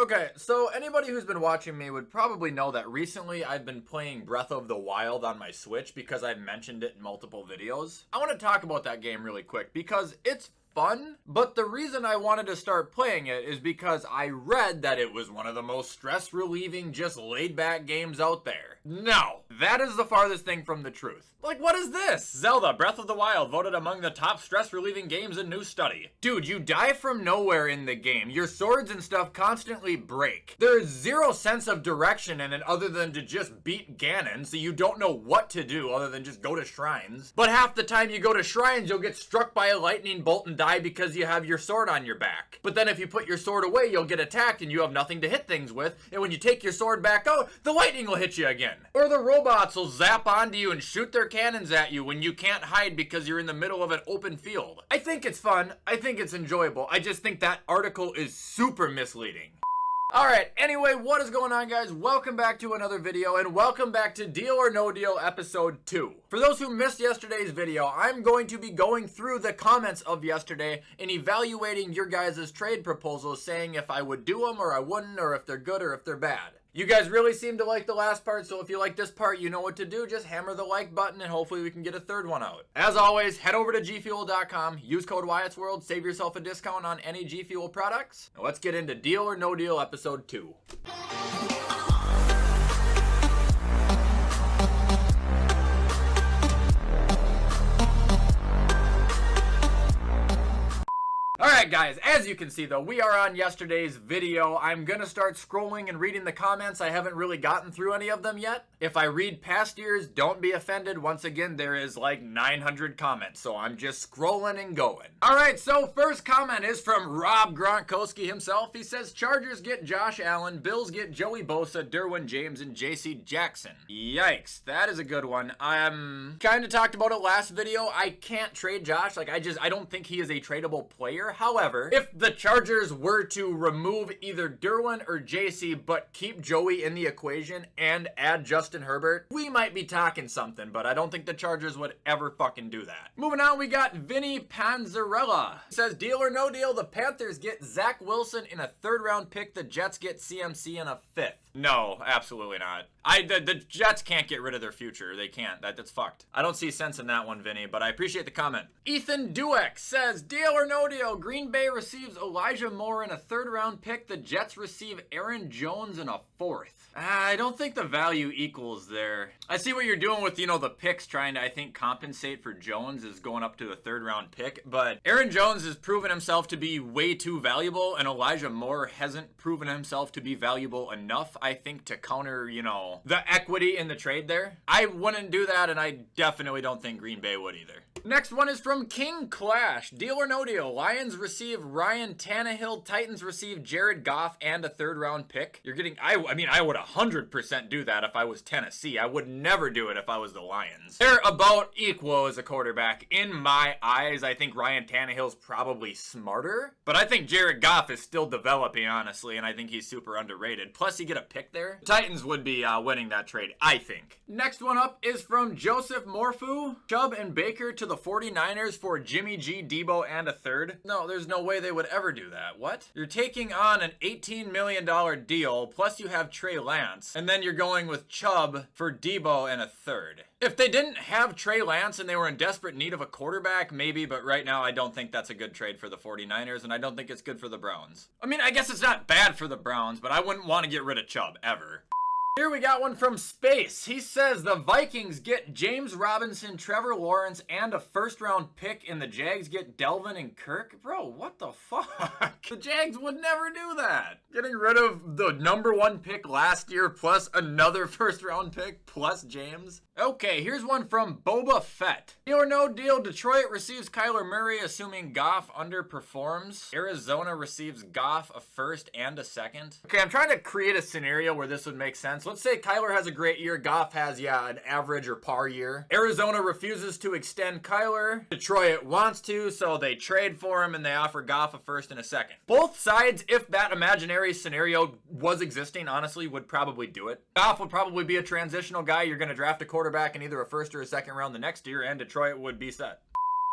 Okay, so anybody who's been watching me would probably know that recently I've been playing Breath of the Wild on my Switch because I've mentioned it in multiple videos. I want to talk about that game really quick because it's fun, but the reason I wanted to start playing it is because I read that it was one of the most stress-relieving, just laid-back games out there. No, that is the farthest thing from the truth. Like, what is this? Zelda, Breath of the Wild, voted among the top stress-relieving games in new study. Dude, you die from nowhere in the game. Your swords and stuff constantly break. There's zero sense of direction in it other than to just beat Ganon, so you don't know what to do other than just go to shrines. But half the time you go to shrines, you'll get struck by a lightning bolt and die because you have your sword on your back. But then if you put your sword away, you'll get attacked and you have nothing to hit things with, and when you take your sword back out, the lightning will hit you again. Or the robots will zap onto you and shoot their cannons at you when you can't hide because you're in the middle of an open field. I think it's fun. I think it's enjoyable. I just think that article is super misleading. Alright, anyway, what is going on, guys? Welcome back to another video, and welcome back to Deal or No Deal episode 2. For those who missed yesterday's video, I'm going to be going through the comments of yesterday and evaluating your guys' trade proposals, saying if I would do them or I wouldn't, or if they're good or if they're bad. You guys really seem to like the last part, so if you like this part, you know what to do. Just hammer the like button, and hopefully we can get a third one out. As always, head over to gfuel.com, use code WyattzWorld, save yourself a discount on any G Fuel products. Now let's get into Deal or No Deal episode 2. Alright guys, as you can see though, we are on yesterday's video. I'm gonna start scrolling and reading the comments. I haven't really gotten through any of them yet. If I read past yours, don't be offended. Once again, there is like 900 comments, so I'm just scrolling and going. Alright, so first comment is from Rob Gronkowski himself. He says, Chargers get Josh Allen, Bills get Joey Bosa, Derwin James, and JC Jackson. Yikes, that is a good one. Kind of talked about it last video. I can't trade Josh. Like, I don't think he is a tradable player. However, if the Chargers were to remove either Derwin or JC but keep Joey in the equation and add Justin Herbert, we might be talking something, but I don't think the Chargers would ever fucking do that. Moving on, we got Vinny Panzarella. He says, deal or no deal, the Panthers get Zach Wilson in a third-round pick, the Jets get CMC in a fifth. No, absolutely not. The Jets can't get rid of their future. They can't. That's fucked. I don't see sense in that one, Vinny, but I appreciate the comment. Ethan Dueck says, deal or no deal, Green Bay receives Elijah Moore in a third-round pick. The Jets receive Aaron Jones in a fourth. I don't think the value equals there. I see what you're doing with, the picks trying to, I think, compensate for Jones is going up to the third-round pick, but Aaron Jones has proven himself to be way too valuable, and Elijah Moore hasn't proven himself to be valuable enough, I think, to counter, the equity in the trade there. I wouldn't do that, and I definitely don't think Green Bay would either. Next one is from King Clash. Deal or no deal? Lions receive Ryan Tannehill. Titans receive Jared Goff and a third-round pick. You're getting... I would 100% do that if I was Tennessee. I would never do it if I was the Lions. They're about equal as a quarterback. In my eyes, I think Ryan Tannehill's probably smarter, but I think Jared Goff is still developing, honestly, and I think he's super underrated. Plus, you get a pick there. The Titans would be winning that trade, I think. Next one up is from Joseph Morfu. Chubb and Baker to the 49ers for Jimmy G, Debo, and a third. No, there's no way they would ever do that. What? You're taking on an $18 million deal, plus you have Trey Lance, and then you're going with Chubb for Debo and a third. If they didn't have Trey Lance and they were in desperate need of a quarterback, maybe, but right now I don't think that's a good trade for the 49ers, and I don't think it's good for the Browns. I mean, I guess it's not bad for the Browns, but I wouldn't want to get rid of Chubb, ever. Here we got one from Space. He says the Vikings get James Robinson, Trevor Lawrence, and a first-round pick, and the Jags get Delvin and Kirk. Bro, what the fuck? The Jags would never do that. Getting rid of the #1 pick last year, plus another first-round pick, plus James. Okay, here's one from Boba Fett. Deal or no deal, Detroit receives Kyler Murray, assuming Goff underperforms. Arizona receives Goff a first and a second. Okay, I'm trying to create a scenario where this would make sense. Let's say Kyler has a great year, Goff has, an average or par year. Arizona refuses to extend Kyler. Detroit wants to, so they trade for him and they offer Goff a first and a second. Both sides, if that imaginary scenario was existing, honestly, would probably do it. Goff would probably be a transitional guy. You're going to draft a quarterback in either a first or a second round the next year, and Detroit would be set.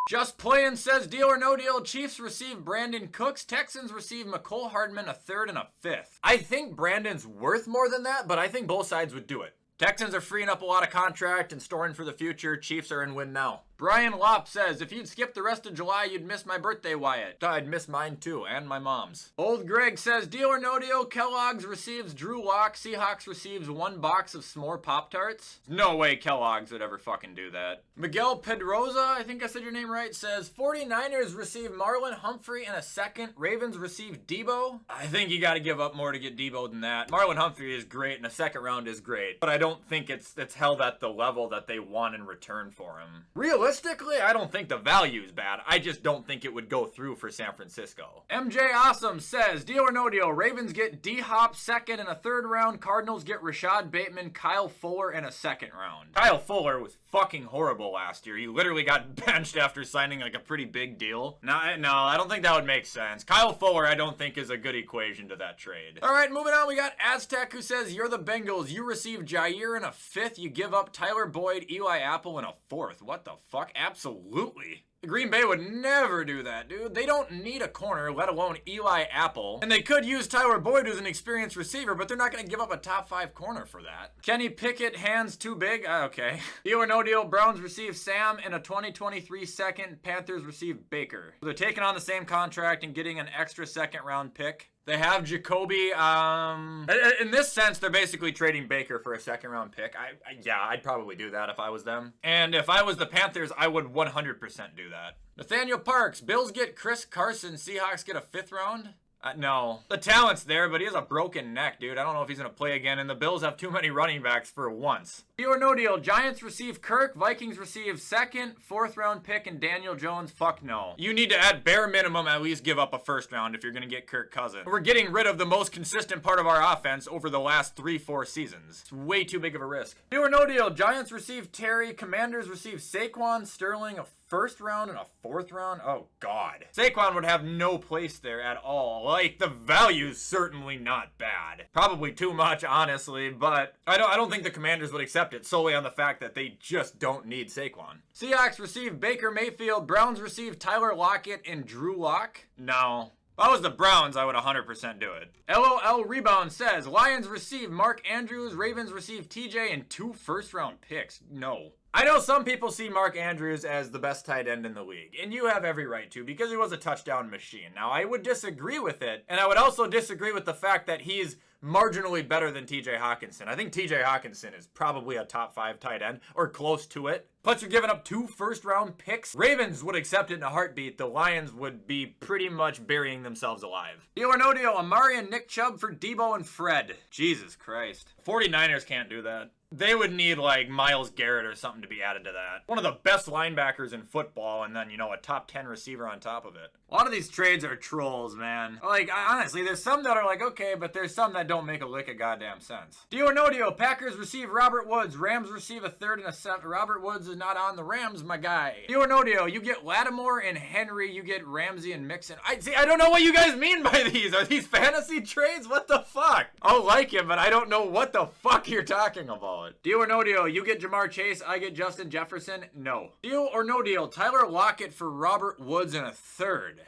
Just Playin' says, deal or no deal, Chiefs receive Brandon Cooks, Texans receive McCole Hardman a third and a fifth. I think Brandon's worth more than that, but I think both sides would do it. Texans are freeing up a lot of contract and storing for the future. Chiefs are in win now. Brian Lopp says, if you'd skip the rest of July, you'd miss my birthday, Wyatt. I'd miss mine too, and my mom's. Old Greg says, deal or no deal, Kellogg's receives Drew Lock, Seahawks receives 1 box of s'more Pop-Tarts. No way Kellogg's would ever fucking do that. Miguel Pedroza, I think I said your name right, says, 49ers receive Marlon Humphrey in a second, Ravens receive Debo. I think you gotta give up more to get Debo than that. Marlon Humphrey is great, and a second round is great, but I don't think it's held at the level that they want in return for him. Realistically, I don't think the value is bad. I just don't think it would go through for San Francisco. MJ Awesome says, deal or no deal, Ravens get D-Hop second and a third round, Cardinals get Rashad Bateman, Kyle Fuller in a second round. Kyle Fuller was fucking horrible last year. He literally got benched after signing like a pretty big deal. No, I don't think that would make sense. Kyle Fuller, I don't think is a good equation to that trade. All right, moving on, we got Aztec who says, you're the Bengals. You receive Jair in a fifth. You give up Tyler Boyd, Eli Apple in a fourth. What the fuck? Absolutely. Green Bay would never do that, dude. They don't need a corner, let alone Eli Apple. And they could use Tyler Boyd, who's an experienced receiver, but they're not going to give up a top 5 corner for that. Kenny Pickett, hands too big? Okay. Deal or no deal, Browns receive Sam in a 2023 second. Panthers receive Baker. They're taking on the same contract and getting an extra second round pick. They have Jacoby. In this sense, they're basically trading Baker for a second round pick. Yeah, I'd probably do that if I was them. And if I was the Panthers, I would 100% do that. Nathaniel Parks, Bills get Chris Carson, Seahawks get a 5th round? No. The talent's there, but he has a broken neck, dude. I don't know if he's going to play again, and the Bills have too many running backs for once. Deal or no deal, Giants receive Kirk, Vikings receive second, 4th round pick, and Daniel Jones. Fuck no. You need to, at bare minimum, at least give up a 1st round if you're going to get Kirk Cousins. We're getting rid of the most consistent part of our offense over the last 3-4 seasons. It's way too big of a risk. Deal or no deal, Giants receive Terry, Commanders receive Saquon, Sterling, a 1st round and a 4th round? Oh, God. Saquon would have no place there at all. Like, the value's certainly not bad. Probably too much, honestly, but I don't think the Commanders would accept it solely on the fact that they just don't need Saquon. Seahawks receive Baker Mayfield. Browns receive Tyler Lockett and Drew Lock. No. If I was the Browns, I would 100% do it. LOL Rebound says, Lions receive Mark Andrews, Ravens receive TJ, and 2 first-round picks. No. I know some people see Mark Andrews as the best tight end in the league, and you have every right to, because he was a touchdown machine. Now, I would disagree with it, and I would also disagree with the fact that he's marginally better than TJ Hawkinson. I think TJ Hawkinson is probably a top 5 tight end, or close to it. Plus, you're giving up 2 first-round picks. Ravens would accept it in a heartbeat. The Lions would be pretty much burying themselves alive. Deal or no deal, Amari and Nick Chubb for Debo and Fred. Jesus Christ. 49ers can't do that. They would need, like, Myles Garrett or something to be added to that. One of the best linebackers in football, and then, you know, a top 10 receiver on top of it. A lot of these trades are trolls, man. Like, honestly, there's some that are like, okay, but there's some that don't make a lick of goddamn sense. Deal or no deal, Packers receive Robert Woods. Rams receive a 3rd and a 7th. Robert Woods is not on the Rams, my guy. Deal or no deal, you get Lattimore and Henry. You get Ramsey and Mixon. I don't know what you guys mean by these. Are these fantasy trades? What the fuck? I'll like him, but I don't know what the fuck you're talking about. Deal or no deal, you get Jamar Chase, I get Justin Jefferson. No. Deal or no deal, Tyler Lockett for Robert Woods in a 3rd.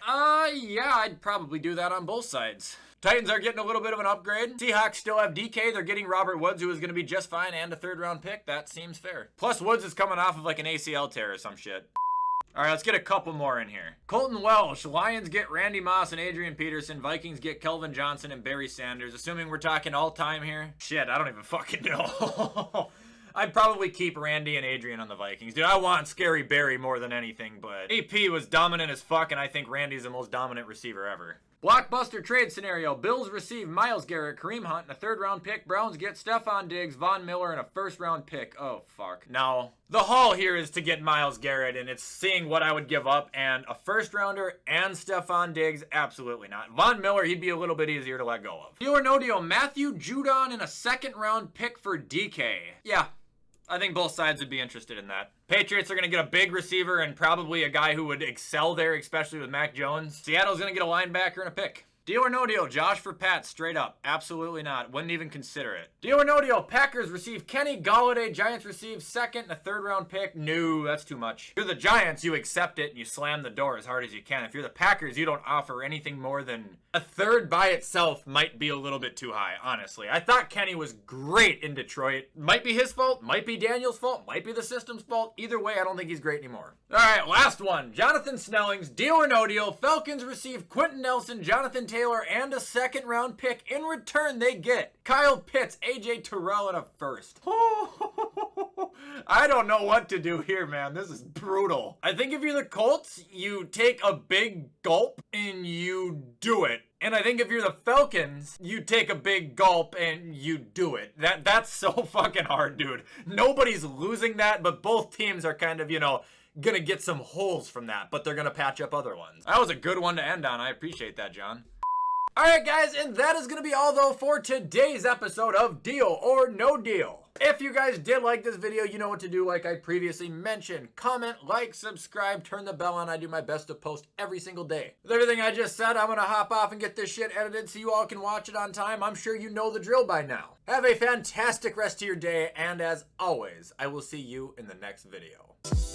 Yeah, I'd probably do that on both sides. Titans are getting a little bit of an upgrade. Seahawks still have DK. They're getting Robert Woods, who is going to be just fine, and a 3rd round pick. That seems fair. Plus, Woods is coming off of like an ACL tear or some shit. All right, let's get a couple more in here. Colton Welsh. Lions get Randy Moss and Adrian Peterson. Vikings get Kelvin Johnson and Barry Sanders. Assuming we're talking all-time here. Shit, I don't even fucking know. I'd probably keep Randy and Adrian on the Vikings. Dude, I want Scary Barry more than anything, but AP was dominant as fuck, and I think Randy's the most dominant receiver ever. Blockbuster trade scenario. Bills receive Myles Garrett, Kareem Hunt, and a 3rd round pick. Browns get Stephon Diggs, Von Miller, and a 1st round pick. Oh, fuck. No. The haul here is to get Myles Garrett, and it's seeing what I would give up, and a 1st rounder and Stephon Diggs, absolutely not. Von Miller, he'd be a little bit easier to let go of. Deal or no deal, Matthew Judon and a 2nd round pick for DK. Yeah. I think both sides would be interested in that. Patriots are going to get a big receiver and probably a guy who would excel there, especially with Mac Jones. Seattle's going to get a linebacker and a pick. Deal or no deal, Josh for Pat, straight up. Absolutely not. Wouldn't even consider it. Deal or no deal, Packers receive Kenny Golladay, Giants receive second and a third round pick. No, that's too much. If you're the Giants, you accept it and you slam the door as hard as you can. If you're the Packers, you don't offer anything more than a third by itself. Might be a little bit too high, honestly. I thought Kenny was great in Detroit. Might be his fault, might be Daniel's fault, might be the system's fault. Either way, I don't think he's great anymore. All right, last one. Jonathan Snelling's deal or no deal. Falcons receive Quentin Nelson, Jonathan Taylor, and a second round pick. In return, they get Kyle Pitts, AJ Terrell, and a first. I don't know what to do here, man. This is brutal. I think if you're the Colts, you take a big gulp and you do it. And I think if you're the Falcons, you take a big gulp and you do it. That's so fucking hard, dude. Nobody's losing that, but both teams are kind of, you know, gonna get some holes from that, but they're gonna patch up other ones. That was a good one to end on. I appreciate that, John. Alright guys, and that is going to be all though for today's episode of Deal or No Deal. If you guys did like this video, you know what to do like I previously mentioned. Comment, like, subscribe, turn the bell on. I do my best to post every single day. With everything I just said, I'm going to hop off and get this shit edited so you all can watch it on time. I'm sure you know the drill by now. Have a fantastic rest of your day, and as always, I will see you in the next video.